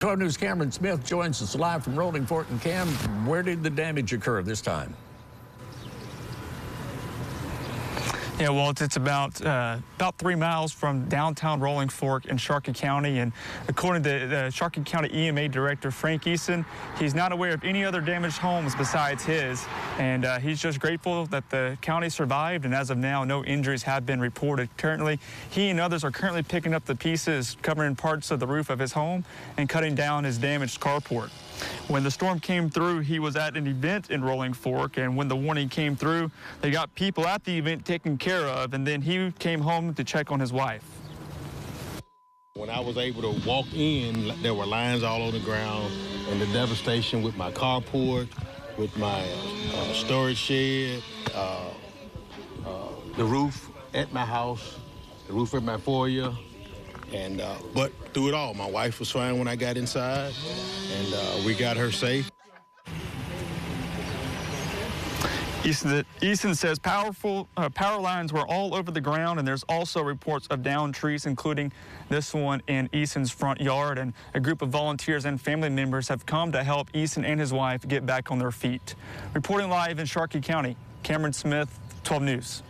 12 News' Cameron Smith joins us live from Rolling Fork. And Cam, where did the damage occur this time? Yeah, Walt, it's about 3 miles from downtown Rolling Fork in Sharkey County, and according to the Sharkey County EMA Director Frank Eason, he's not aware of any other damaged homes besides his, and he's just grateful that the county survived, and as of now, no injuries have been reported. Currently, he and others are currently picking up the pieces, covering parts of the roof of his home and cutting down his damaged carport. When the storm came through, he was at an event in Rolling Fork, and when the warning came through, they got people at the event taken care of, and then he came home to check on his wife. When I was able to walk in, there were lines all on the ground, and the devastation with my carport, with my storage shed, the roof at my house, the roof at my foyer. And but through it all, my wife was fine when I got inside, and we got her safe. Eason says power lines were all over the ground, and there's also reports of downed trees, including this one in Eason's front yard. And a group of volunteers and family members have come to help Eason and his wife get back on their feet. Reporting live in Sharkey County, Cameron Smith, 12 News.